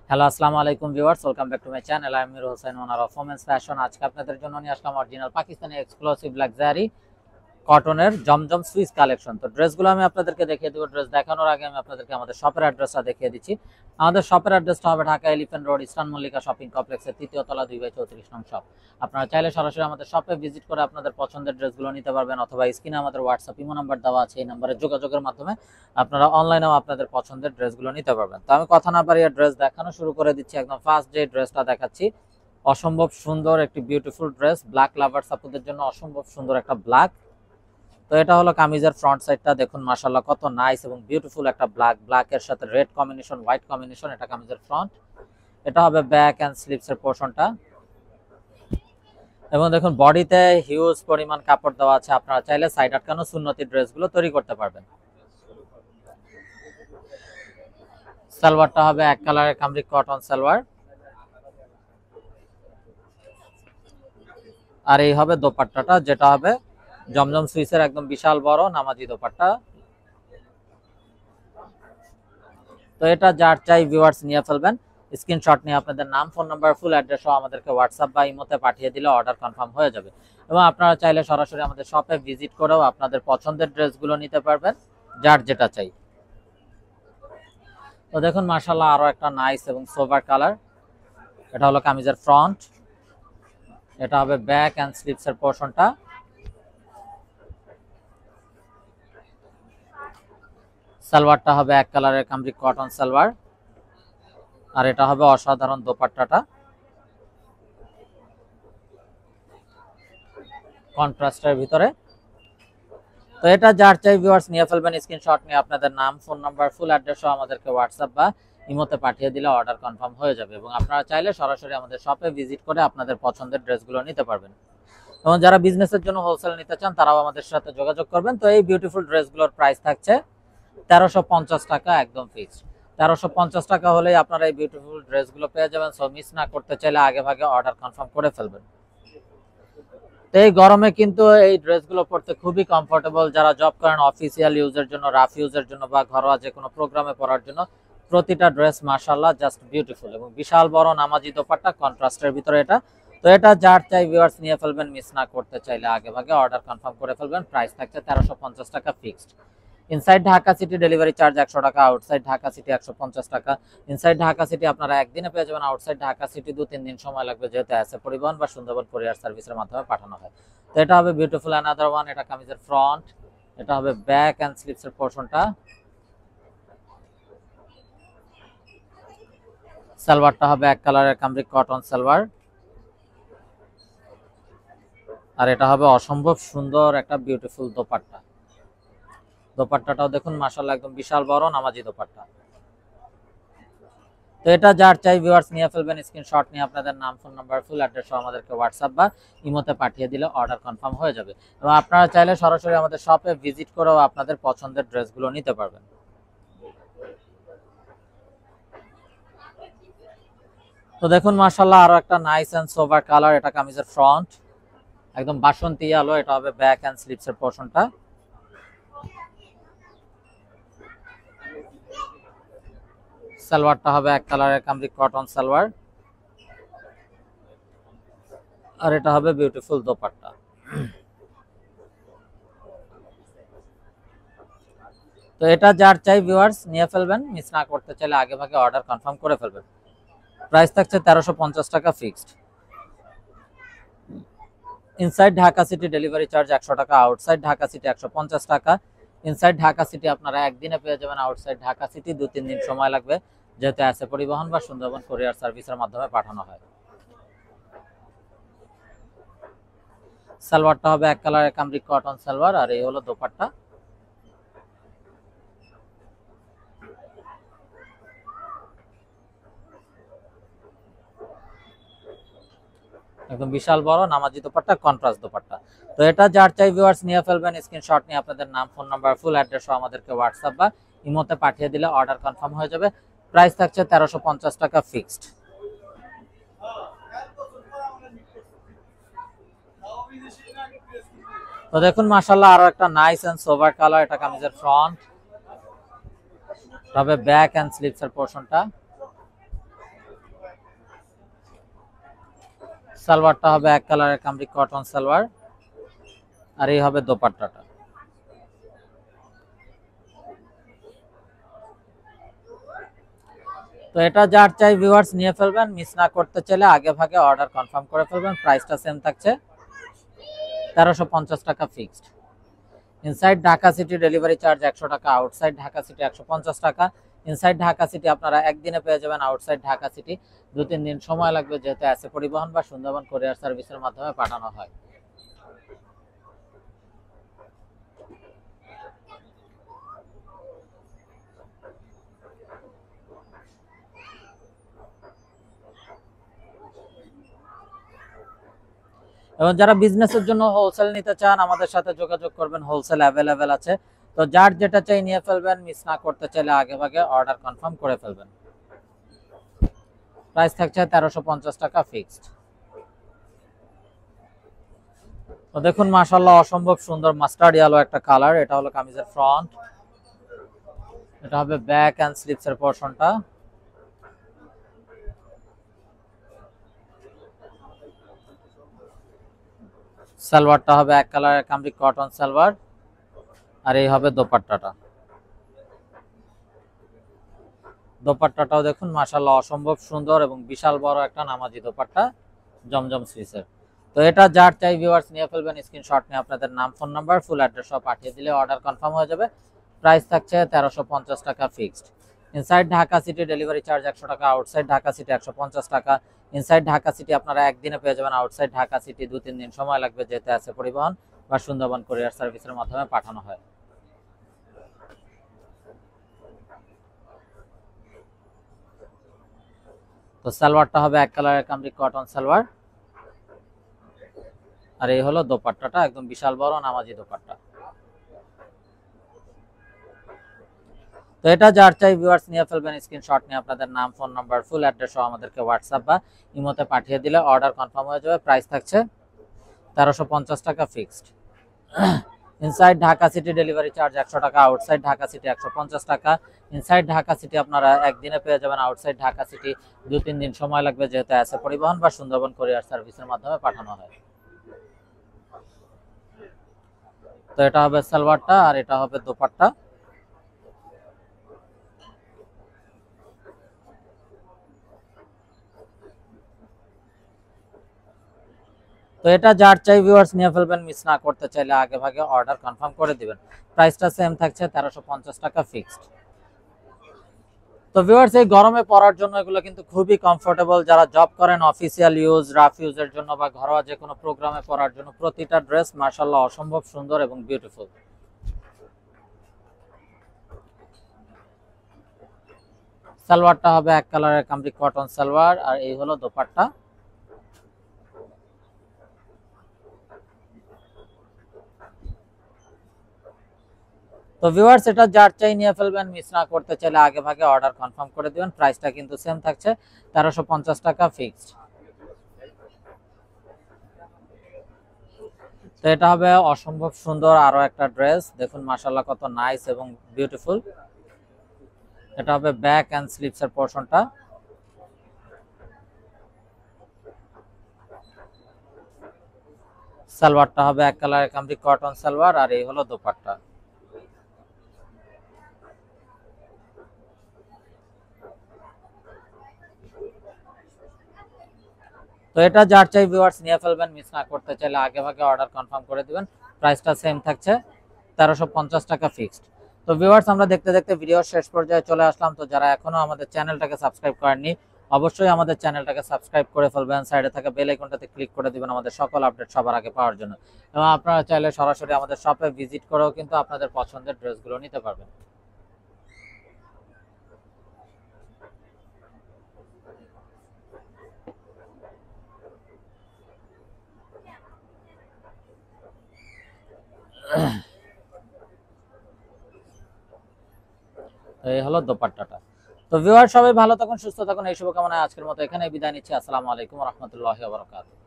Hello, আসসালামু আলাইকুম viewers, welcome back to my channel. আমি Amir Hossain, owner of women's fashion. আজকে আপনাদের জন্য নিয়ে আসলাম অরিজিনাল পাকিস্তানি এক্সক্লুসিভ লাক্সারি কটনের জমজম সুইস কালেকশন। তো ড্রেসগুলো আমি আপনাদেরকে দেখিয়ে দেবো। ড্রেস দেখানোর আগে আমি আপনাদেরকে আমাদের শপের অ্যাড্রেসটা দেখিয়ে দিচ্ছি। আমাদের শপের অ্যাড্রেসটা হবে Dhaka elephant road, eastern Mallika shopping কমপ্লেক্সের 3য় তলা 2/34 নং শপ। আপনারা চাইলে সরাসরি আমাদের শপে ভিজিট করে আপনাদের পছন্দের ড্রেসগুলো নিতে পারবেন, অথবা স্ক্রিনে আমাদের হোয়াটসঅ্যাপ ইমো নাম্বার দেওয়া আছে, এই নাম্বারে যোগাযোগের মাধ্যমে আপনারা অনলাইনেও আপনাদের পছন্দের ড্রেসগুলো নিতে পারবেন। তো আমি কথা না বাড়িয়ে ড্রেস দেখানো শুরু করে দিচ্ছি। একদম ফার্স্ট যে ড্রেসটা দেখাচ্ছি, অসম্ভব সুন্দর একটি বিউটিফুল ড্রেস। ব্ল্যাক লাভার্স আপনাদের জন্য অসম্ভব সুন্দর একটা ব্ল্যাক। তো এটা হলো কামিজের ফ্রন্ট সাইডটা, দেখুন মাশাআল্লাহ কত নাইস এবং বিউটিফুল একটা ব্ল্যাকের সাথে রেড কম্বিনেশন, হোয়াইট কম্বিনেশন। এটা কামিজের ফ্রন্ট। এটা হবে ব্যাক এন্ড স্লিভস এর পোরশনটা। এবং দেখুন বডিতে হিউজ পরিমাণ কাপড় দেওয়া আছে। আপনারা চাইলে সাইড আটকানো সুন্নতি ড্রেসগুলো তৈরি করতে পারবেন। সালোয়ারটা হবে এক কালারের কামরিক কটন সালোয়ার, আর এই হবে দোপাট্টাটা, যেটা হবে জমজম সুইসের একদম বিশাল বড় নামাজি দোপাট্টা। তো এটা যার চাই ভিউয়ার্স নিয়ে ফেলবেন। স্ক্রিনশট নিয়ে আপনাদের নাম, ফোন নাম্বার, ফুল অ্যাড্রেস সহ আমাদেরকে হোয়াটসঅ্যাপ বা ইমোতে পাঠিয়ে দিলে অর্ডার কনফার্ম হয়ে যাবে। এবং আপনারা চাইলে সরাসরি আমাদের শপে ভিজিট করেও আপনাদের পছন্দের ড্রেসগুলো নিতে পারবেন, যার যেটা চাই। তো দেখুন মাশাআল্লাহ আরো একটা নাইস এবং সোভার কালার। এটা হলো কামিজের ফ্রন্ট। এটা হবে ব্যাক এন্ড স্লিভস এর পোরশনটা। সালোয়ারটা হবে এক কালারের কামরিক কটন সালোয়ার, আর এটা হবে অসাধারণ দোপাট্টাটা কন্ট্রাস্টের ভিতরে। তো এটা যার চাই ভিউয়ার্স নিয়ে ফেলবেন। স্ক্রিনশট নিয়ে আপনাদের নাম, ফোন নাম্বার, ফুল অ্যাড্রেস সহ আমাদেরকে হোয়াটসঅ্যাপ বা ইমোতে পাঠিয়ে দিলে অর্ডার কনফার্ম হয়ে যাবে। এবং আপনারা চাইলে সরাসরি আমাদের শপে ভিজিট করে আপনাদের পছন্দের ড্রেসগুলো নিতে পারবেন। এবং যারা বিজনেসের জন্য হোলসেল নিতে চান তারাও আমাদের সাথে যোগাযোগ করবেন। তো এই বিউটিফুল ড্রেসগুলোর প্রাইস থাকছে 1350 টাকা, একদম ফিক্সড। 1350 টাকা হলেই আপনারা এই বিউটিফুল ড্রেসগুলো পেয়ে যাবেন। সো মিস না করতে চাইলে আগে ভাগে অর্ডার কনফার্ম করে ফেলবেন। তো এই গরমে কিন্তু এই ড্রেসগুলো পরতে খুবই কমফোর্টেবল। যারা জব করেন, অফিসিয়াল ইউজের জন্য, রাফ ইউজের জন্য বা ঘরোয়া যে কোনো প্রোগ্রামে পরার জন্য প্রতিটা ড্রেস মাশাআল্লাহ জাস্ট বিউটিফুল। এবং বিশাল বড় নামাজি দোপাট্টা কন্ট্রাস্টের ভিতরে এটা। তো এটা যার চাই ভিউয়ার্স নিয়ে ফেলবেন। মিস না করতে চাইলে আগে ভাগে অর্ডার কনফার্ম করে ফেলবেন। প্রাইস থাকছে 1350 টাকা fixed. Inside Dhaka city delivery charge 100 টাকা, আউটসাইড ঢাকা সিটি 150 টাকা। ইনসাইড ঢাকা সিটি আপনারা একদিনে পেয়ে যাবেন, আউটসাইড ঢাকা সিটি 2-3 দিন সময় লাগবে, যেহেতু আছে পরিবহন বা সুন্দরবন কুরিয়ার সার্ভিসের মাধ্যমে পাঠানো হয়। তো এটা হবে বিউটিফুল অ্যানাদার ওয়ান। এটা কামিজের ফ্রন্ট। এটা হবে ব্যাক এন্ড স্লিভস এর পোরশনটা। সালোয়ারটা হবে এক কালারের কামরিক কটন সালোয়ার, আর এটা হবে অসম্ভব সুন্দর একটা বিউটিফুল দোপাট্টা। দোপাট্টাটাও দেখুন মাশাআল্লাহ একদম বিশাল বড় নামাজি দোপাট্টা। তো এটা যার চাই ভিউয়ার্স নিয়ে ফেলবেন। স্ক্রিনশট নিয়ে আপনাদের নাম, ফোন নাম্বার, ফুল অ্যাড্রেস সহ আমাদেরকে হোয়াটসঅ্যাপ বা ইমোতে পাঠিয়ে দিলে অর্ডার কনফার্ম হয়ে যাবে। এবং আপনারা চাইলে সরাসরি আমাদের শপে ভিজিট করেও আপনাদের পছন্দের ড্রেসগুলো নিতে পারবেন। তো দেখুন মাশাআল্লাহ আরো একটা নাইস এন্ড সোভার কালার। এটা কামিজের ফ্রন্ট, একদম বাসন্তী আলো। এটা হবে ব্যাক এন্ড স্লিভস এর পোরশনটা। সালোয়ারটা হবে এক কালারের কামরিক কটন সালোয়ার, আর এটা হবে বিউটিফুল দোপাট্টা। তো এটা যার চাই ভিউয়ার্স নিয়ে ফেলবেন। মিস না করতে চাইলে আগে ভাগে অর্ডার কনফার্ম করে ফেলবেন। প্রাইস থাকছে 1350 টাকা fixed. Inside Dhaka city delivery charge 100 টাকা, আউটসাইড ঢাকা সিটি 150 টাকা। ইনসাইড ঢাকা সিটি আপনারা একদিনে পেয়ে যাবেন, আউটসাইড ঢাকা সিটি 2-3 দিন সময় লাগবে, যেহেতু আছে পরিবহন বা সুন্দরবন কুরিয়ার সার্ভিসের মাধ্যমে পাঠানো হয়। সালোয়ারটা হবে এক কালারের কামরিক কটন সালোয়ার, আর এই হলো দোপাট্টা। একদম বিশাল বড় নামাজি দোপাট্টা, কন্ট্রাস্ট দোপাট্টা। তো এটা যার চাই ভিউয়ার্স নিয়ে ফেলবেন। স্ক্রিনশট নিয়ে আপনাদের নাম, ফোন নাম্বার, ফুল অ্যাড্রেস সহ আমাদেরকে হোয়াটসঅ্যাপ বা ইমোতে পাঠিয়ে দিলে অর্ডার কনফার্ম হয়ে যাবে। প্রাইস থাকছে 1350 টাকা ফিক্সড। তো দেখুন মাশাআল্লাহ আরো একটা নাইস এন্ড সোভার কালার। এটা কামিজের ফ্রন্ট, তবে ব্যাক এন্ড স্লিভস এর পোরশনটা। সালোয়ারটা হবে এক কালারের কামরি কটন সালোয়ার, আর এই হবে দোপাট্টাটা। তো এটা যার চাই ভিউয়ার্স নিয়ে ফেলবেন, মিস না করতে চাইলে আগে ভাগে অর্ডার কনফার্ম করে ফেলবেন। প্রাইসটা সেম থাকছে 1350 টাকা fixed. Inside Dhaka city delivery charge 100 টাকা, আউটসাইড ঢাকা সিটি 150 টাকা। ইনসাইড ঢাকা সিটি আপনারা একদিনে পেয়ে যাবেন, আউটসাইড ঢাকা সিটি 2-3 দিন সময় লাগবে, যেহেতু এসএ পরিবহন বা সুন্দরবন কুরিয়ার সার্ভিসের মাধ্যমে পাঠানো হয়। এবং যারা বিজনেসের জন্য হোলসেল নিতে চান আমাদের সাথে যোগাযোগ করবেন, হোলসেল অ্যাভেলেবেল আছে। তো যার যেটা চাই নিয়ে ফেলবেন, মিস না করতে চাইলে আগে ভাগে অর্ডার কনফার্ম করে ফেলবেন। প্রাইস থাকছে 1350 টাকা ফিক্সড। তো দেখুন মাশাআল্লাহ অসম্ভব সুন্দর মাস্টার্ড ইয়েলো একটা কালার। এটা হলো কামিজের ফ্রন্ট, এটা হবে ব্যাক এন্ড স্লিভস এর পোরশনটা। সালোয়ারটা হবে এক কালারের কামরি কটন সালোয়ার, আর এই হবে দোপাট্টাটা। দোপাট্টাটাও দেখুন মাশাআল্লাহ অসম্ভব সুন্দর এবং বিশাল বড় একটা নামাজি দোপাট্টা জমজম সুইসের। তো এটা যার চাই ভিউয়ার্স নিয়ে ফেলবেন, স্ক্রিনশট নিয়ে আপনাদের নাম, ফোন নাম্বার, ফুল অ্যাড্রেস সব পাঠিয়ে দিলে অর্ডার কনফার্ম হয়ে যাবে। প্রাইস থাকছে 1350 টাকা fixed. Inside Dhaka city delivery charge 100 টাকা, আউটসাইড ঢাকা সিটি 150 টাকা। ইনসাইড ঢাকা সিটি আপনারা একদিনে পেয়ে যাবেন, আউটসাইড ঢাকা সিটি 2-3 দিন সময় লাগবে, যেতে আছে পরিবহন বা সুন্দরবন কুরিয়ার সার্ভিসের মাধ্যমে পাঠানো হয়। তো সালোয়ারটা হবে এক কালারের কামরি কটন সালোয়ার, আর এই হলো দোপাট্টাটা, একদম বিশাল বড় নামাজি দোপাট্টা। তো এটা যার চাই ভিউয়ার্স নিয়ে ফেলবেন, স্ক্রিনশট নিয়ে আপনাদের নাম, ফোন নাম্বার, ফুল অ্যাড্রেস সহ আমাদেরকে হোয়াটসঅ্যাপ বা ইমোতে পাঠিয়ে দিলে অর্ডার কনফার্ম হয়ে যাবে। প্রাইস থাকছে 1350 টাকা fixed. Inside Dhaka city delivery charge 100 টাকা, আউটসাইড ঢাকা সিটি 150 টাকা। ইনসাইড ঢাকা সিটি আপনারা একদিনে পেয়ে যাবেন, আউটসাইড ঢাকা সিটি 2-3 দিন সময় লাগবে, যেহেতু আছে পরিবহন বা সুন্দরবন কুরিয়ার সার্ভিসের মাধ্যমে পাঠানো হয়। তো এটা হবে সালোয়ারটা, আর এটা হবে দোপাট্টা। তো এটা যার চাই ভিউয়ার্স নিয়ে ফেলবেন, মিস না করতে চাইলে আগে ভাগে অর্ডার কনফার্ম করে দিবেন। প্রাইসটা সেম থাকছে 1350 টাকা ফিক্সড। তো ভিউয়ার্স এই গরমে পরার জন্য এগুলো কিন্তু খুবই কমফোর্টেবল। যারা জব করেন, অফিসিয়াল ইউজ, রাফ ইউজের জন্য বা ঘরোয়া যে কোনো প্রোগ্রামে পরার জন্য প্রতিটা ড্রেস মাশাআল্লাহ অসম্ভব সুন্দর এবং বিউটিফুল। সালোয়ারটা হবে এক কালারের কামরি কটন সালোয়ার, আর এই হলো দোপাট্টা। তো ভিউয়ার্স এটা যার চাই নিয়ে ফেলবেন, মিস না করতে চাইলে আগে ভাগে অর্ডার কনফার্ম করে দিবেন। প্রাইসটা কিন্তু সেম থাকছে 1350 টাকা ফিক্সড। তো এটা হবে অসম্ভব সুন্দর আরো একটা ড্রেস, দেখুন মাশাআল্লাহ কত নাইস এবং বিউটিফুল। এটা হবে ব্যাক এন্ড স্লিভস এর পোরশনটা। সালোয়ারটা হবে এক কালারের কামরি কটন সালোয়ার, আর এই হলো দোপাট্টা। তো এটা যার চাই ভিউয়ার্স নিয়ে ফেলবেন, মিস না করতে চাইলে আগে ভাগে অর্ডার কনফার্ম করে দিবেন। প্রাইসটা সেম থাকছে 1350 টাকা ফিক্সড। তো ভিউয়ার্স আমরা দেখতে দেখতে ভিডিওর শেষ পর্যায়ে চলে আসলাম। তো যারা এখনো আমাদের চ্যানেলটাকে সাবস্ক্রাইব করেননি, অবশ্যই আমাদের চ্যানেলটাকে সাবস্ক্রাইব করে ফেলবেন। সাইডে থাকা বেল আইকনটাতে ক্লিক করে দিবেন আমাদের সকল আপডেট সবার আগে পাওয়ার জন্য। এবং আপনারা চাইলে সরাসরি আমাদের শপে ভিজিট করেও কিন্তু আপনাদের পছন্দের ড্রেসগুলো নিতে পারবেন। তো এই হলো দোপাট্টাটা। তো ভিউয়ার সবাই ভালো থাকুন, সুস্থ থাকুন, এই শুভকামনায় আজকের মতো এখানে বিদায় নিচ্ছি। আসসালামু আলাইকুম ওয়া রাহমাতুল্লাহি ওয়া বারাকাতুহু।